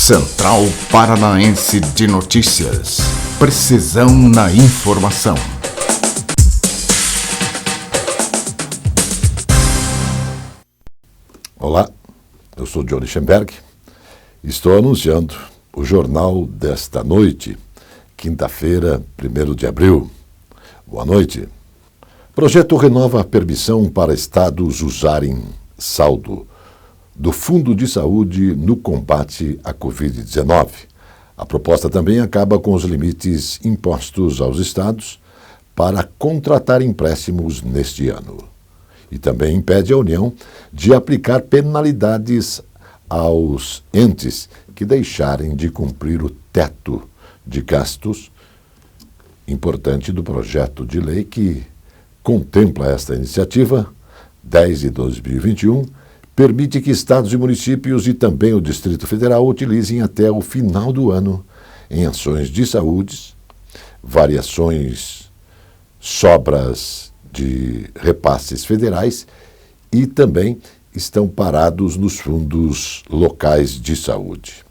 Central Paranaense de Notícias. Precisão na informação. Olá, eu sou Johnny Schemberg. Estou anunciando o jornal desta noite, quinta-feira, 1º de abril. Boa noite. Projeto renova a permissão para estados usarem saldo do Fundo de Saúde no combate à Covid-19. A proposta também acaba com os limites impostos aos estados para contratar empréstimos neste ano. E também impede a União de aplicar penalidades aos entes que deixarem de cumprir o teto de gastos importante do projeto de lei que contempla esta iniciativa, 10 de 2021, permite que estados e municípios e também o Distrito Federal utilizem até o final do ano em ações de saúde, variações, sobras de repasses federais e também estão parados nos fundos locais de saúde.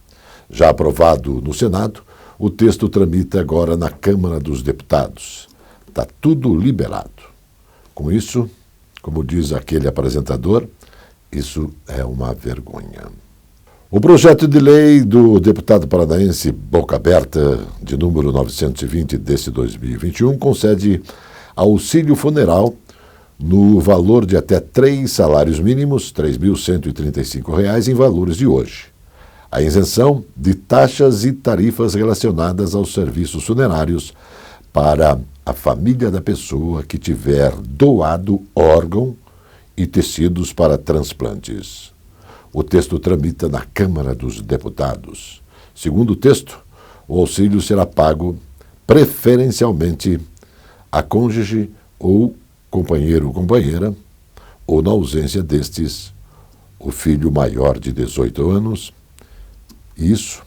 Já aprovado no Senado, o texto tramita agora na Câmara dos Deputados. Está tudo liberado. Com isso, como diz aquele apresentador, isso é uma vergonha. O projeto de lei do deputado paranaense Boca Aberta, de número 920 desse 2021, concede auxílio funeral no valor de até 3 salários mínimos, R$ 3.135, em valores de hoje. A isenção de taxas e tarifas relacionadas aos serviços funerários para a família da pessoa que tiver doado órgão e tecidos para transplantes. O texto tramita na Câmara dos Deputados. Segundo o texto, o auxílio será pago preferencialmente a cônjuge ou companheiro ou companheira, ou, na ausência destes, o filho maior de 18 anos. Isso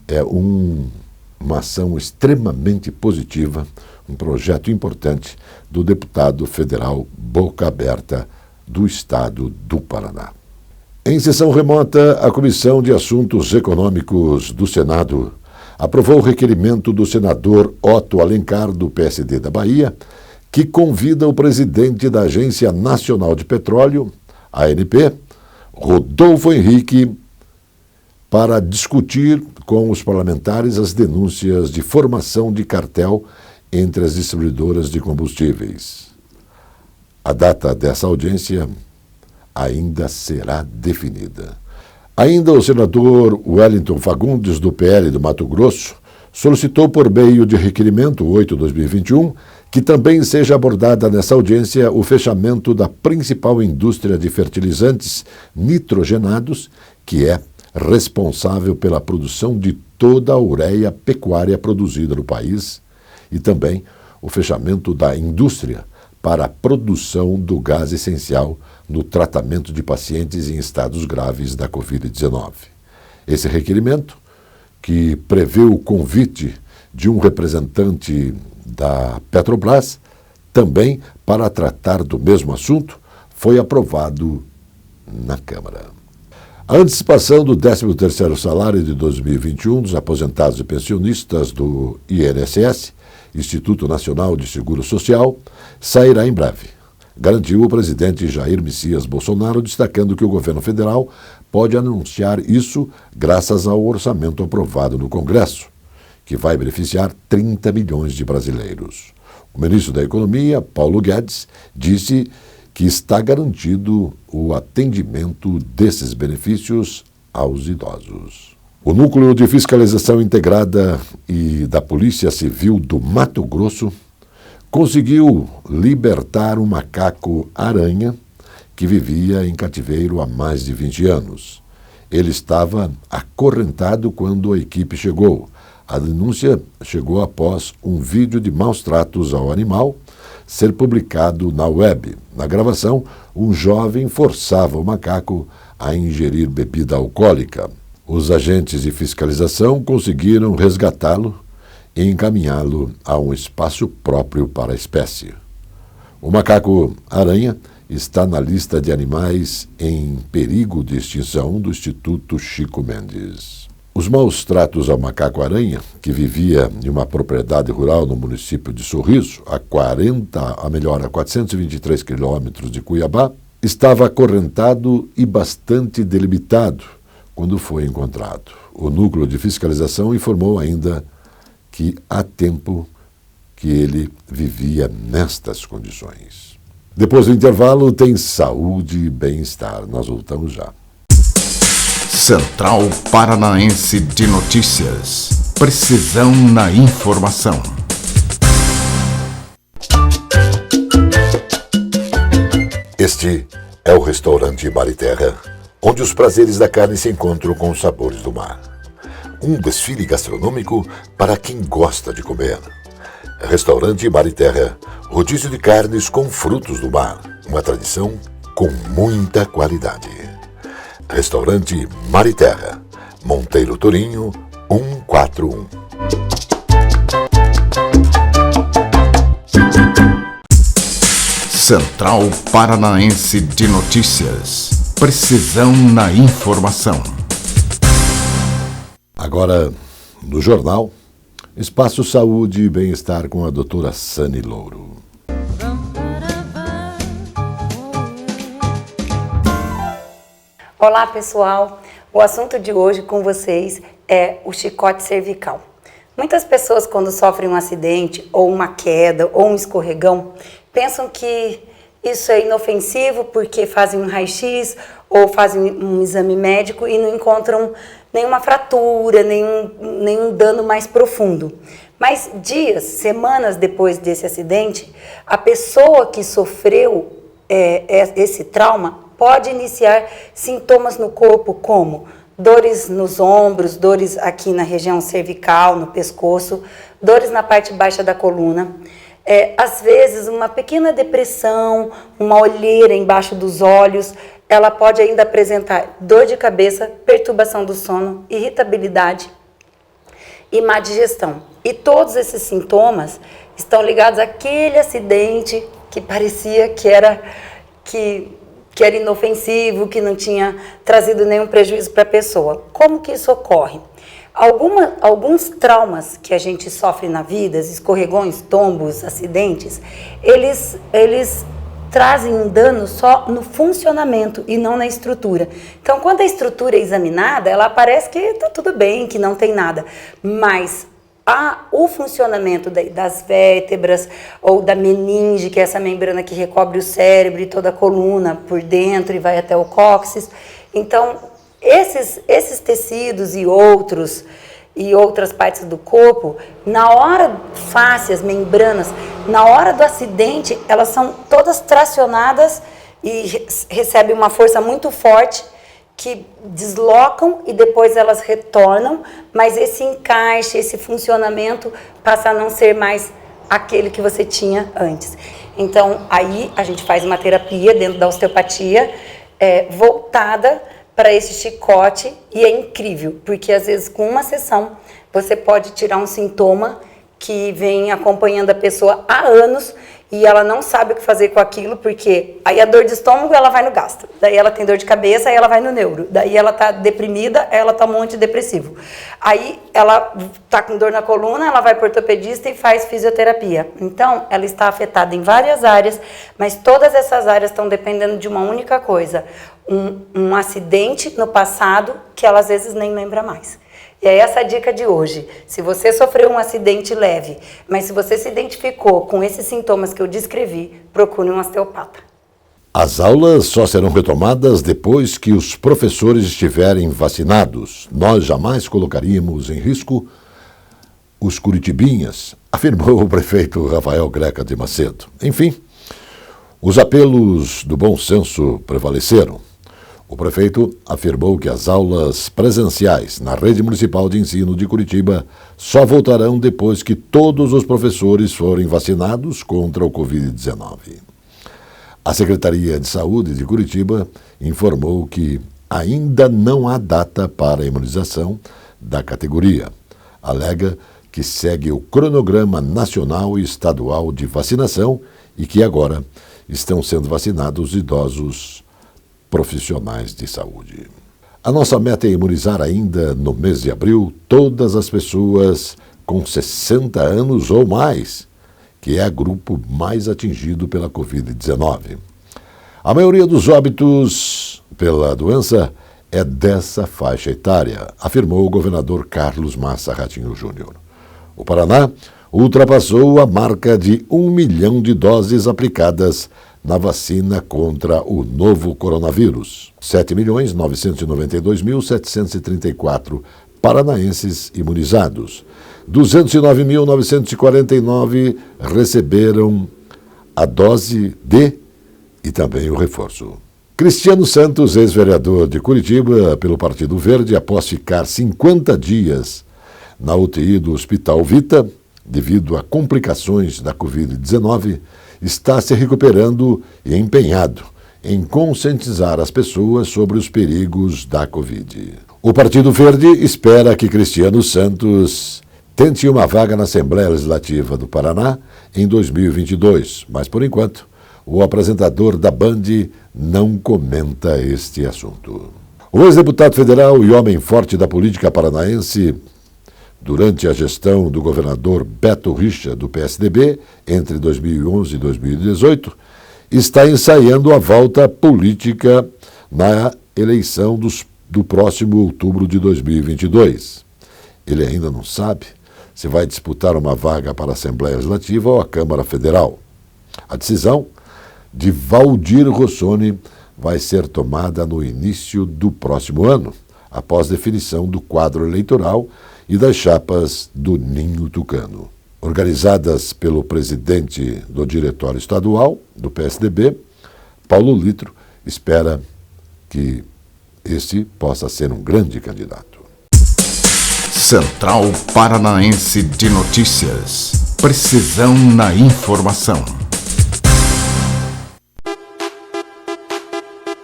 é uma ação extremamente positiva, um projeto importante do deputado federal Boca Aberta, do Estado do Paraná. Em sessão remota, a Comissão de Assuntos Econômicos do Senado aprovou o requerimento do senador Otto Alencar, do PSD da Bahia, que convida o presidente da Agência Nacional de Petróleo, ANP, Rodolfo Henrique, para discutir com os parlamentares as denúncias de formação de cartel entre as distribuidoras de combustíveis. A data dessa audiência ainda será definida. Ainda o senador Wellington Fagundes, do PL do Mato Grosso, solicitou por meio de requerimento 8/2021 que também seja abordada nessa audiência o fechamento da principal indústria de fertilizantes nitrogenados, que é responsável pela produção de toda a ureia pecuária produzida no país, e também o fechamento da indústria para a produção do gás essencial no tratamento de pacientes em estados graves da Covid-19. Esse requerimento, que prevê o convite de um representante da Petrobras, também para tratar do mesmo assunto, foi aprovado na Câmara. A antecipação do 13º salário de 2021 dos aposentados e pensionistas do INSS, Instituto Nacional de Seguro Social, sairá em breve, garantiu o presidente Jair Messias Bolsonaro, destacando que o governo federal pode anunciar isso graças ao orçamento aprovado no Congresso, que vai beneficiar 30 milhões de brasileiros. O ministro da Economia, Paulo Guedes, disse que está garantido o atendimento desses benefícios aos idosos. O Núcleo de Fiscalização Integrada e da Polícia Civil do Mato Grosso conseguiu libertar um macaco-aranha que vivia em cativeiro há mais de 20 anos. Ele estava acorrentado quando a equipe chegou. A denúncia chegou após um vídeo de maus tratos ao animal ser publicado na web. Na gravação, um jovem forçava o macaco a ingerir bebida alcoólica. Os agentes de fiscalização conseguiram resgatá-lo e encaminhá-lo a um espaço próprio para a espécie. O macaco-aranha está na lista de animais em perigo de extinção do Instituto Chico Mendes. Os maus tratos ao macaco-aranha, que vivia em uma propriedade rural no município de Sorriso, a 423 quilômetros de Cuiabá, estava acorrentado e bastante delimitado quando foi encontrado. O núcleo de fiscalização informou ainda que há tempo que ele vivia nestas condições. Depois do intervalo, tem saúde e bem-estar. Nós voltamos já. Central Paranaense de Notícias. Precisão na informação. Este é o restaurante Mariterra, onde os prazeres da carne se encontram com os sabores do mar. Um desfile gastronômico para quem gosta de comer. Restaurante Mariterra, rodízio de carnes com frutos do mar, uma tradição com muita qualidade. Restaurante Mariterra, Monteiro Torinho, 141. Central Paranaense de Notícias. Precisão na informação. Agora, no jornal, Espaço Saúde e Bem-Estar com a doutora Sani Louro. Olá, pessoal. O assunto de hoje com vocês é o chicote cervical. Muitas pessoas, quando sofrem um acidente, ou uma queda, ou um escorregão, pensam que isso é inofensivo porque fazem um raio-x ou fazem um exame médico e não encontram nenhuma fratura, nenhum dano mais profundo. Mas dias, semanas depois desse acidente, a pessoa que sofreu esse trauma pode iniciar sintomas no corpo como dores nos ombros, dores aqui na região cervical, no pescoço, dores na parte baixa da coluna. Às vezes, uma pequena depressão, uma olheira embaixo dos olhos, ela pode ainda apresentar dor de cabeça, perturbação do sono, irritabilidade e má digestão. E todos esses sintomas estão ligados àquele acidente que parecia que era inofensivo, que não tinha trazido nenhum prejuízo para a pessoa. Como que isso ocorre? Alguns traumas que a gente sofre na vida, escorregões, tombos, acidentes, eles trazem um dano só no funcionamento e não na estrutura. Então, quando a estrutura é examinada, ela parece que está tudo bem, que não tem nada. Mas o funcionamento das vértebras ou da meninge, que é essa membrana que recobre o cérebro e toda a coluna por dentro e vai até o cóccix. Então, esses tecidos e outras partes do corpo, na hora, fáscias, membranas, na hora do acidente, elas são todas tracionadas e recebem uma força muito forte que deslocam e depois elas retornam, mas esse encaixe, esse funcionamento passa a não ser mais aquele que você tinha antes. Então, aí a gente faz uma terapia dentro da osteopatia voltada para esse chicote e é incrível, porque às vezes com uma sessão você pode tirar um sintoma que vem acompanhando a pessoa há anos e ela não sabe o que fazer com aquilo, porque aí a dor de estômago ela vai no gastro, daí ela tem dor de cabeça, aí ela vai no neuro, daí ela tá deprimida, ela toma um antidepressivo, aí ela tá com dor na coluna, ela vai para o ortopedista e faz fisioterapia. Então ela está afetada em várias áreas, mas todas essas áreas estão dependendo de uma única coisa, um acidente no passado que ela às vezes nem lembra mais. E é essa a dica de hoje. Se você sofreu um acidente leve, mas se você se identificou com esses sintomas que eu descrevi, procure um osteopata. As aulas só serão retomadas depois que os professores estiverem vacinados. Nós jamais colocaríamos em risco os curitibinhas, afirmou o prefeito Rafael Greca de Macedo. Enfim, os apelos do bom senso prevaleceram. O prefeito afirmou que as aulas presenciais na rede municipal de ensino de Curitiba só voltarão depois que todos os professores forem vacinados contra o Covid-19. A Secretaria de Saúde de Curitiba informou que ainda não há data para a imunização da categoria. Alega que segue o cronograma nacional e estadual de vacinação e que agora estão sendo vacinados idosos profissionais de saúde. A nossa meta é imunizar ainda no mês de abril todas as pessoas com 60 anos ou mais, que é o grupo mais atingido pela Covid-19. A maioria dos óbitos pela doença é dessa faixa etária, afirmou o governador Carlos Massa Ratinho Júnior. O Paraná ultrapassou a marca de 1 milhão de doses aplicadas na vacina contra o novo coronavírus. 7.992.734 paranaenses imunizados. 209.949 receberam a dose D e também o reforço. Cristiano Santos, ex-vereador de Curitiba pelo Partido Verde, após ficar 50 dias na UTI do Hospital Vita, devido a complicações da Covid-19, está se recuperando e empenhado em conscientizar as pessoas sobre os perigos da Covid. O Partido Verde espera que Cristiano Santos tente uma vaga na Assembleia Legislativa do Paraná em 2022, mas, por enquanto, o apresentador da Band não comenta este assunto. O ex-deputado federal e homem forte da política paranaense durante a gestão do governador Beto Richa, do PSDB, entre 2011 e 2018, está ensaiando a volta política na eleição do próximo outubro de 2022. Ele ainda não sabe se vai disputar uma vaga para a Assembleia Legislativa ou a Câmara Federal. A decisão de Valdir Rossoni vai ser tomada no início do próximo ano, após definição do quadro eleitoral e das chapas do Ninho Tucano. Organizadas pelo presidente do Diretório Estadual do PSDB, Paulo Litro, espera que este possa ser um grande candidato. Central Paranaense de Notícias. Precisão na informação.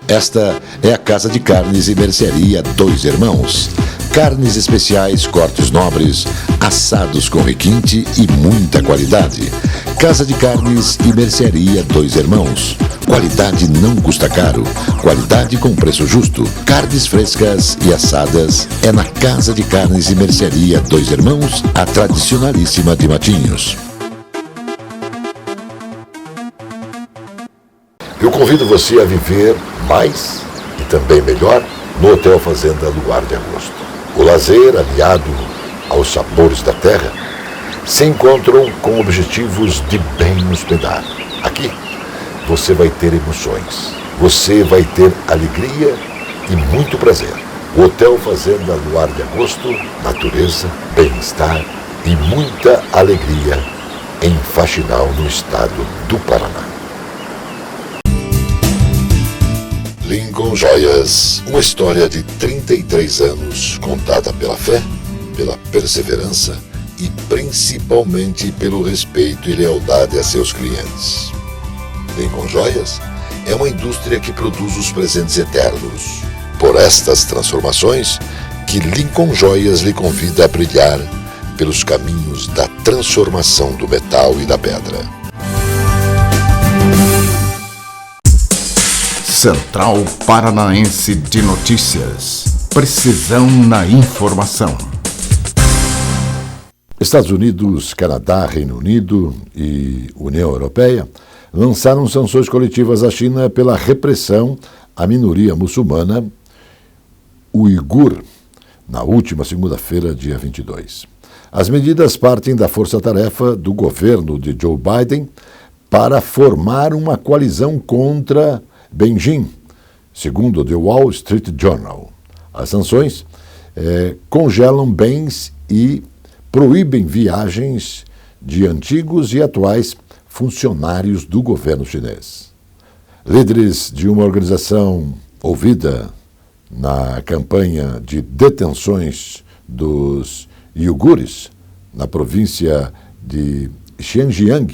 Esta é a Casa de Carnes e Mercearia Dois Irmãos. Carnes especiais, cortes nobres, assados com requinte e muita qualidade. Casa de Carnes e Mercearia Dois Irmãos. Qualidade não custa caro. Qualidade com preço justo. Carnes frescas e assadas é na Casa de Carnes e Mercearia Dois Irmãos, a tradicionalíssima de Matinhos. Eu convido você a viver mais e também melhor no Hotel Fazenda Luar de Agosto. O lazer, aliado aos sabores da terra, se encontram com objetivos de bem hospedar. Aqui, você vai ter emoções, você vai ter alegria e muito prazer. O Hotel Fazenda Luar de Agosto, natureza, bem-estar e muita alegria em Faxinal, no estado do Paraná. Lincoln Joias, uma história de 33 anos contada pela fé, pela perseverança e principalmente pelo respeito e lealdade a seus clientes. Lincoln Joias é uma indústria que produz os presentes eternos. Por estas transformações, que Lincoln Joias lhe convida a brilhar pelos caminhos da transformação do metal e da pedra. Central Paranaense de Notícias. Precisão na informação. Estados Unidos, Canadá, Reino Unido e União Europeia lançaram sanções coletivas à China pela repressão à minoria muçulmana uigur na última segunda-feira, dia 22. As medidas partem da força-tarefa do governo de Joe Biden para formar uma coalizão contra Beijing, segundo o The Wall Street Journal. As sanções congelam bens e proíbem viagens de antigos e atuais funcionários do governo chinês. Líderes de uma organização ouvida na campanha de detenções dos uigures na província de Xinjiang,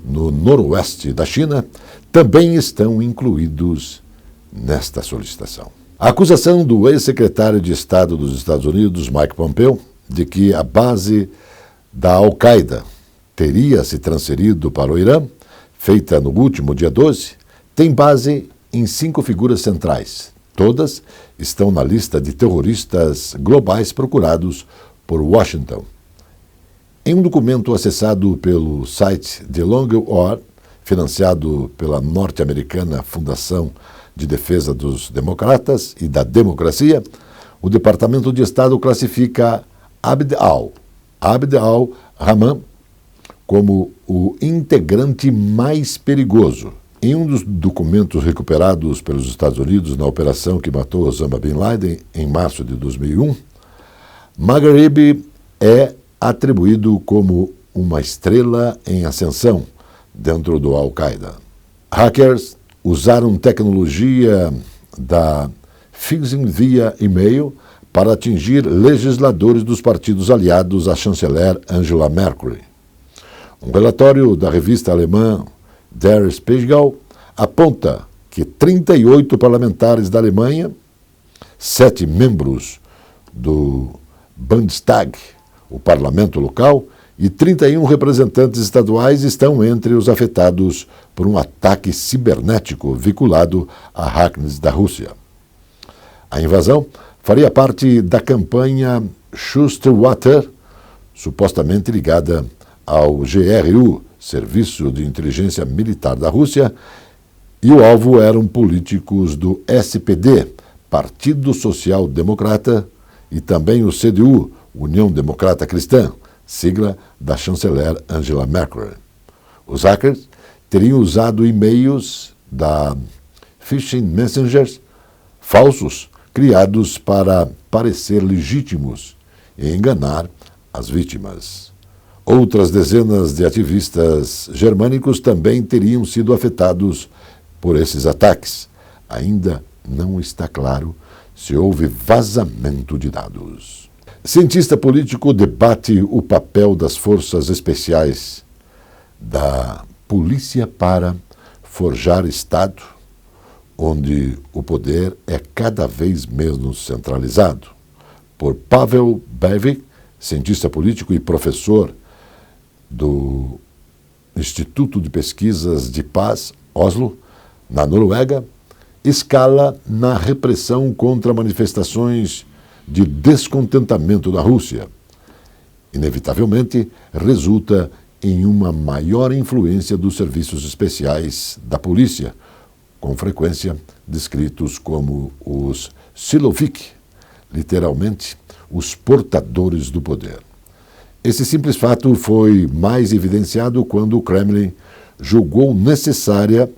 no noroeste da China, também estão incluídos nesta solicitação. A acusação do ex-secretário de Estado dos Estados Unidos, Mike Pompeo, de que a base da Al-Qaeda teria se transferido para o Irã, feita no último dia 12, tem base em 5 figuras centrais: Todas estão na lista de terroristas globais procurados por Washington. Em um documento acessado pelo site The Long War, financiado pela norte-americana Fundação de Defesa dos Democratas e da Democracia, o Departamento de Estado classifica Abd al-Rahman como o integrante mais perigoso. Em um dos documentos recuperados pelos Estados Unidos na operação que matou Osama Bin Laden em março de 2001, Maghreb é atribuído como uma estrela em ascensão dentro do Al-Qaeda. Hackers usaram tecnologia da phishing via e-mail para atingir legisladores dos partidos aliados à chanceler Angela Merkel. Um relatório da revista alemã Der Spiegel aponta que 38 parlamentares da Alemanha, 7 membros do Bundestag, o parlamento local, e 31 representantes estaduais estão entre os afetados por um ataque cibernético vinculado a hackers da Rússia. A invasão faria parte da campanha Schusterwater, supostamente ligada ao GRU, Serviço de Inteligência Militar da Rússia, e o alvo eram políticos do SPD, Partido Social Democrata, e também o CDU, União Democrata Cristã, sigla da chanceler Angela Merkel. Os hackers teriam usado e-mails da phishing messengers falsos criados para parecer legítimos e enganar as vítimas. Outras dezenas de ativistas germânicos também teriam sido afetados por esses ataques. Ainda não está claro se houve vazamento de dados. Cientista político debate o papel das forças especiais da polícia para forjar Estado, onde o poder é cada vez menos centralizado. Por Pavel Breivik, cientista político e professor do Instituto de Pesquisas de Paz, Oslo, na Noruega, escala na repressão contra manifestações de descontentamento da Rússia. Inevitavelmente, resulta em uma maior influência dos serviços especiais da polícia, com frequência descritos como os Siloviki, literalmente, os portadores do poder. Esse simples fato foi mais evidenciado quando o Kremlin julgou necessário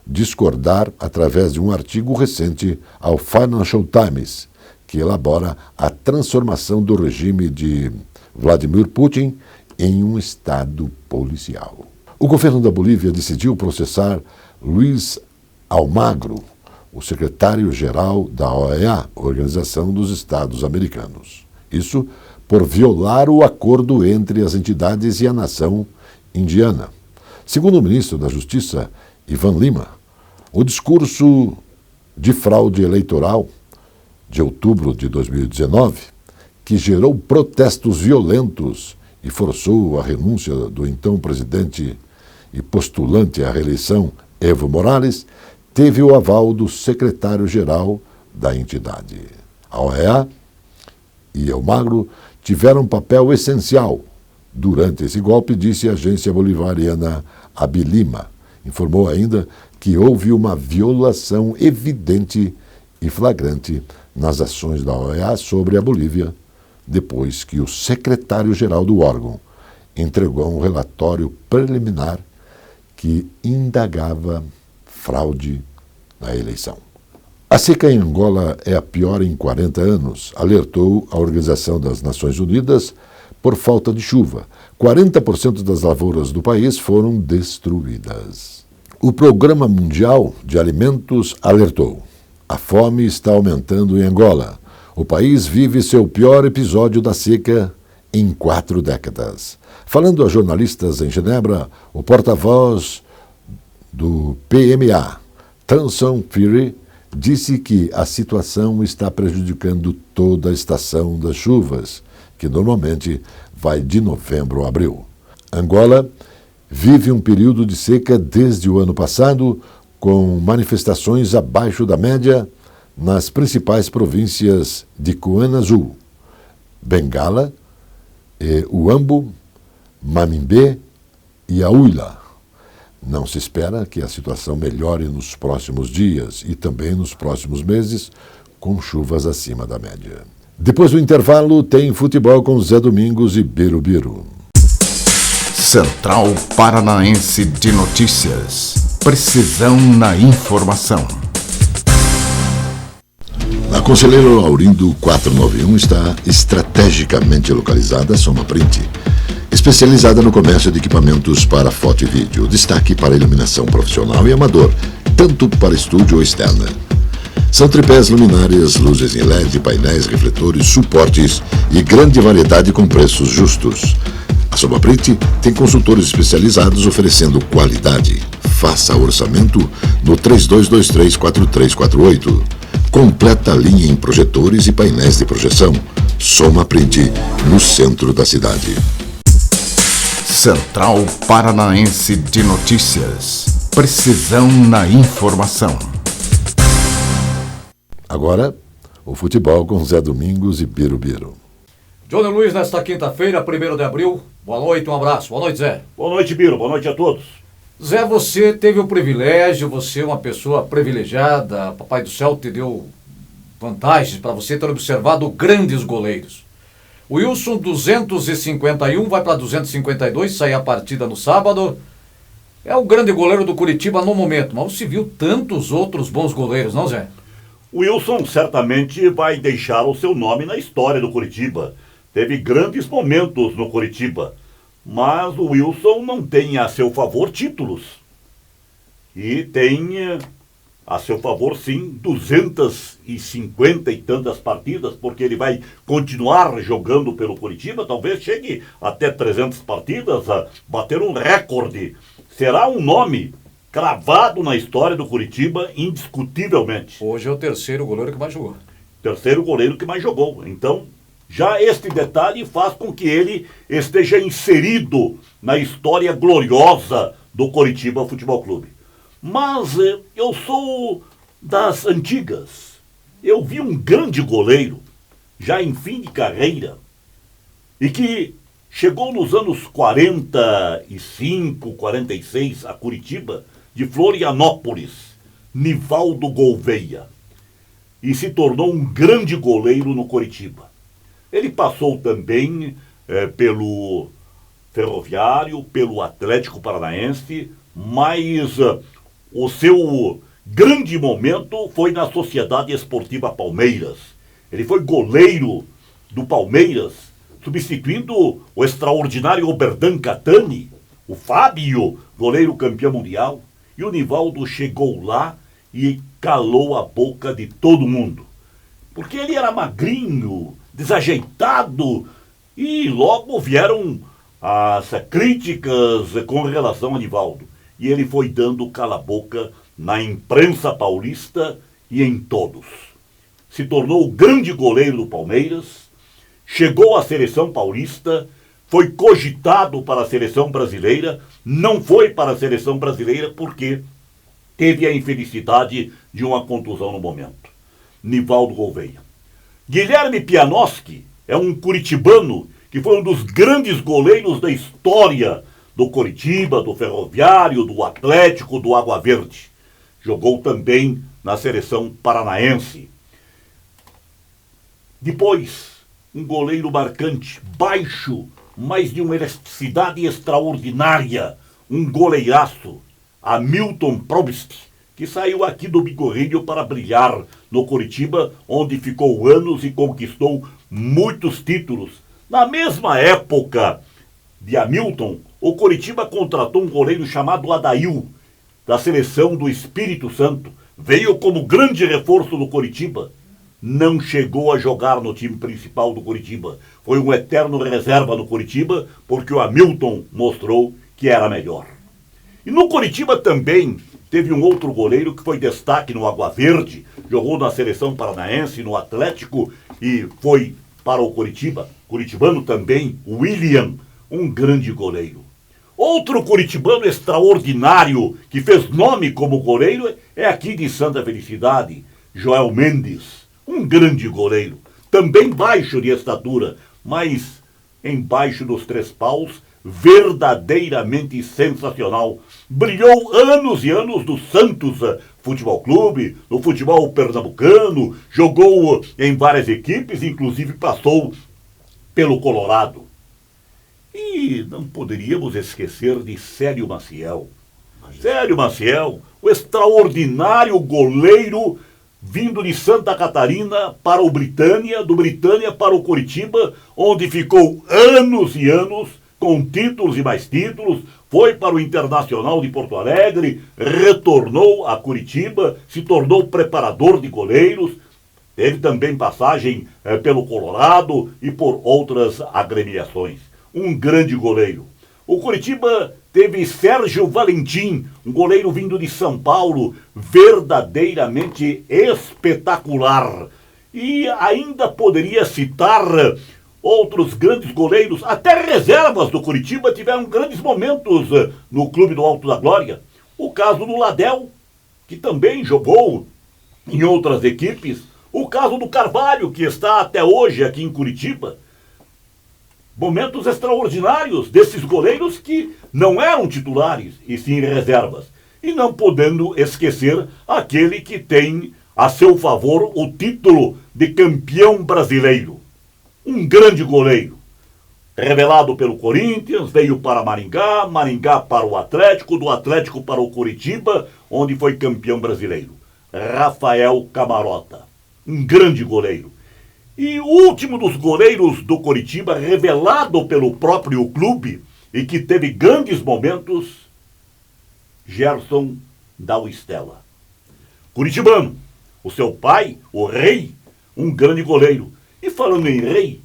discordar através de um artigo recente ao Financial Times, que elabora a transformação do regime de Vladimir Putin em um Estado policial. O governo da Bolívia decidiu processar Luiz Almagro, o secretário-geral da OEA, Organização dos Estados Americanos. Isso por violar o acordo entre as entidades e a nação indiana. Segundo o ministro da Justiça, Ivan Lima, o discurso de fraude eleitoral de outubro de 2019, que gerou protestos violentos e forçou a renúncia do então presidente e postulante à reeleição Evo Morales, teve o aval do secretário-geral da entidade. A OEA e Almagro tiveram um papel essencial durante esse golpe, disse a agência bolivariana Abilima. Informou ainda que houve uma violação evidente e flagrante nas ações da OEA sobre a Bolívia, depois que o secretário-geral do órgão entregou um relatório preliminar que indagava fraude na eleição. A seca em Angola é a pior em 40 anos, alertou a Organização das Nações Unidas por falta de chuva. 40% das lavouras do país foram destruídas. O Programa Mundial de Alimentos alertou: a fome está aumentando em Angola. O país vive seu pior episódio da seca em 4 décadas. Falando a jornalistas em Genebra, o porta-voz do PMA, Tanson Fury, disse que a situação está prejudicando toda a estação das chuvas, que normalmente vai de novembro a abril. Angola vive um período de seca desde o ano passado, com manifestações abaixo da média nas principais províncias de Cuana Azul, Bengala, Uambo, Mamimbé e Auila. Não se espera que a situação melhore nos próximos dias e também nos próximos meses, com chuvas acima da média. Depois do intervalo, tem futebol com Zé Domingos e Birubiru. Central Paranaense de Notícias. Precisão na informação. A Conselheiro Laurindo 491 está estrategicamente localizada a Soma Print, especializada no comércio de equipamentos para foto e vídeo, destaque para iluminação profissional e amador, tanto para estúdio ou externa. São tripés, luminárias, luzes em LED, painéis, refletores, suportes e grande variedade com preços justos. A Soma Print tem consultores especializados oferecendo qualidade. Faça orçamento no 3223-4348. Completa linha em projetores e painéis de projeção. Soma Print, no centro da cidade. Central Paranaense de Notícias. Precisão na informação. Agora, o futebol com Zé Domingos e Birubiru. Johnny Luiz, nesta quinta-feira, 1º de abril. Boa noite, um abraço. Boa noite, Zé. Boa noite, Biro. Boa noite a todos. Zé, você teve o privilégio, você é uma pessoa privilegiada, Papai do Céu te deu vantagens para você ter observado grandes goleiros. O Wilson, 251, vai para 252, sai a partida no sábado. É o grande goleiro do Curitiba no momento, mas você viu tantos outros bons goleiros, não, Zé? O Wilson certamente vai deixar o seu nome na história do Curitiba. Teve grandes momentos no Curitiba, mas o Wilson não tem a seu favor títulos. E tem a seu favor, sim, 250 e tantas partidas, porque ele vai continuar jogando pelo Curitiba, talvez chegue até 300 partidas, a bater um recorde. Será um nome cravado na história do Curitiba, indiscutivelmente. Hoje é o terceiro goleiro que mais jogou. Terceiro goleiro que mais jogou. Então, já este detalhe faz com que ele esteja inserido na história gloriosa do Coritiba Futebol Clube. Mas eu sou das antigas. Eu vi um grande goleiro, já em fim de carreira, e que chegou nos anos 45, 46 a Curitiba, de Florianópolis, Nivaldo Gouveia, e se tornou um grande goleiro no Coritiba. Ele passou também pelo Ferroviário, pelo Atlético Paranaense, mas o seu grande momento foi na Sociedade Esportiva Palmeiras. Ele foi goleiro do Palmeiras, substituindo o extraordinário Oberdan Catani, o Fábio, goleiro campeão mundial. E o Nivaldo chegou lá e calou a boca de todo mundo. Porque ele era magrinho, desajeitado, e logo vieram as críticas com relação a Nivaldo. E ele foi dando cala-boca na imprensa paulista e em todos. Se tornou o grande goleiro do Palmeiras, chegou à seleção paulista, foi cogitado para a seleção brasileira, não foi para a seleção brasileira porque teve a infelicidade de uma contusão no momento. Nivaldo Gouveia. Guilherme Pianoski é um curitibano que foi um dos grandes goleiros da história do Coritiba, do Ferroviário, do Atlético, do Água Verde. Jogou também na seleção paranaense. Depois, um goleiro marcante, baixo, mas de uma elasticidade extraordinária, um goleiraço, Hamilton Probst, que saiu aqui do Bigorrilho para brilhar no Coritiba, onde ficou anos e conquistou muitos títulos. Na mesma época de Hamilton, o Coritiba contratou um goleiro chamado Adail, da seleção do Espírito Santo. Veio como grande reforço do Coritiba. Não chegou a jogar no time principal do Coritiba. Foi um eterno reserva no Coritiba, porque o Hamilton mostrou que era melhor. E no Coritiba também teve um outro goleiro que foi destaque no Água Verde, jogou na seleção paranaense, no Atlético e foi para o Coritiba. Curitibano também, William, um grande goleiro. Outro curitibano extraordinário que fez nome como goleiro é aqui de Santa Felicidade, Joel Mendes, um grande goleiro, também baixo de estatura, mas embaixo dos 3 paus, verdadeiramente sensacional. Brilhou anos e anos no Santos Futebol Clube, no futebol pernambucano, jogou em várias equipes, inclusive passou pelo Colorado. E não poderíamos esquecer de Célio Maciel. Célio Maciel, o extraordinário goleiro vindo de Santa Catarina para o Britânia, do Britânia para o Coritiba, onde ficou anos e anos com títulos e mais títulos, foi para o Internacional de Porto Alegre, retornou a Curitiba, se tornou preparador de goleiros, teve também passagem pelo Colorado e por outras agremiações. Um grande goleiro. O Coritiba teve Sérgio Valentim, um goleiro vindo de São Paulo, verdadeiramente espetacular. E ainda poderia citar outros grandes goleiros, até reservas do Coritiba tiveram grandes momentos no Clube do Alto da Glória. O caso do Ladel, que também jogou em outras equipes. O caso do Carvalho, que está até hoje aqui em Curitiba. Momentos extraordinários desses goleiros que não eram titulares, e sim reservas. E não podendo esquecer aquele que tem a seu favor o título de campeão brasileiro. Um grande goleiro. Revelado pelo Corinthians, veio para Maringá, Maringá para o Atlético, do Atlético para o Coritiba, onde foi campeão brasileiro. Rafael Camarota. Um grande goleiro. E o último dos goleiros do Coritiba, revelado pelo próprio clube e que teve grandes momentos, Gerson Dauistella. Curitibano, o seu pai, o Rei, um grande goleiro. E falando em Rei,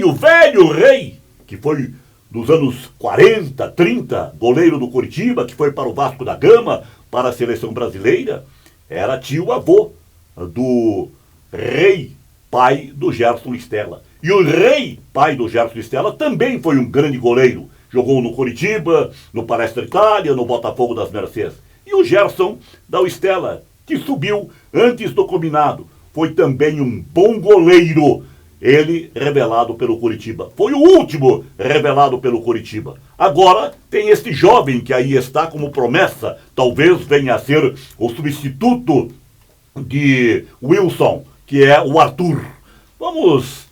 o velho Rei, que foi dos anos 40, 30, goleiro do Coritiba, que foi para o Vasco da Gama, para a seleção brasileira, era tio-avô do Rei, pai do Gerson Stella. E o Rei, pai do Gerson Stella, também foi um grande goleiro. Jogou no Coritiba, no Palestra Itália, no Botafogo das Mercês. E o Gerson Dauistella, que subiu antes do combinado, foi também um bom goleiro. Ele revelado pelo Coritiba. Foi o último revelado pelo Coritiba. Agora tem este jovem que aí está como promessa. Talvez venha a ser o substituto de Wilson, que é o Arthur. Vamos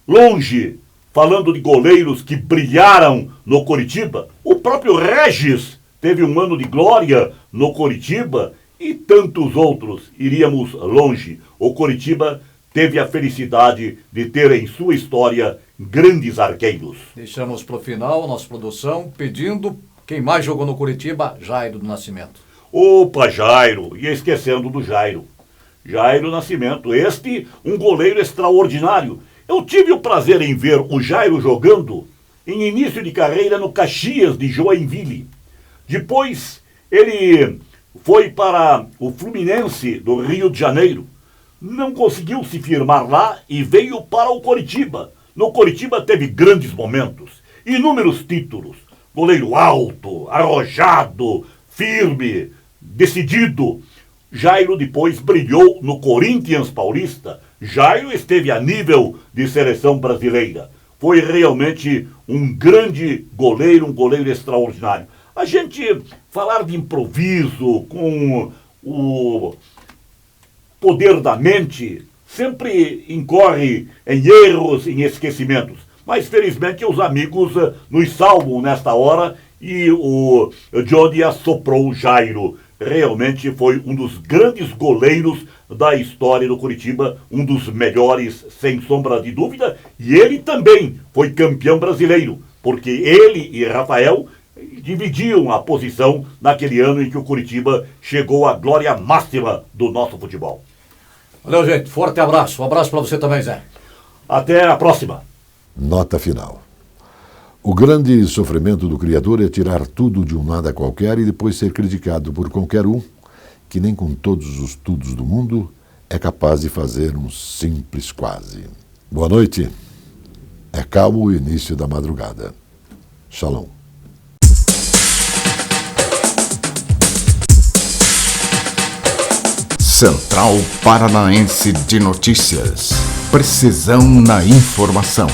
longe, falando de goleiros que brilharam no Coritiba. O próprio Regis teve um ano de glória no Coritiba e tantos outros. Iríamos longe. O Coritiba teve a felicidade de ter em sua história grandes arqueiros. Deixamos para o final, nossa produção, pedindo quem mais jogou no Coritiba, Jairo do Nascimento. Opa, Jairo, e esquecendo do Jairo. Jairo Nascimento, um goleiro extraordinário. Eu tive o prazer em ver o Jairo jogando em início de carreira no Caxias de Joinville. Depois ele foi para o Fluminense do Rio de Janeiro. Não conseguiu se firmar lá e veio para o Coritiba. No Coritiba teve grandes momentos, inúmeros títulos. Goleiro alto, arrojado, firme, decidido. Jairo depois brilhou no Corinthians Paulista. Jairo esteve a nível de seleção brasileira. Foi realmente um grande goleiro, um goleiro extraordinário. A gente falar de improviso com o poder da mente sempre incorre em erros, em esquecimentos. Mas felizmente os amigos nos salvam nesta hora e o Johnny assoprou o Jairo. Realmente foi um dos grandes goleiros da história do Coritiba, um dos melhores, sem sombra de dúvida, e ele também foi campeão brasileiro, porque ele e Rafael dividiam a posição naquele ano em que o Coritiba chegou à glória máxima do nosso futebol. Valeu, gente. Forte abraço. Um abraço para você também, Zé. Até a próxima. Nota final. O grande sofrimento do criador é tirar tudo de um nada qualquer e depois ser criticado por qualquer um que nem com todos os tudos do mundo é capaz de fazer um simples quase. Boa noite. É calmo o início da madrugada. Shalom. Central Paranaense de Notícias. Precisão na informação.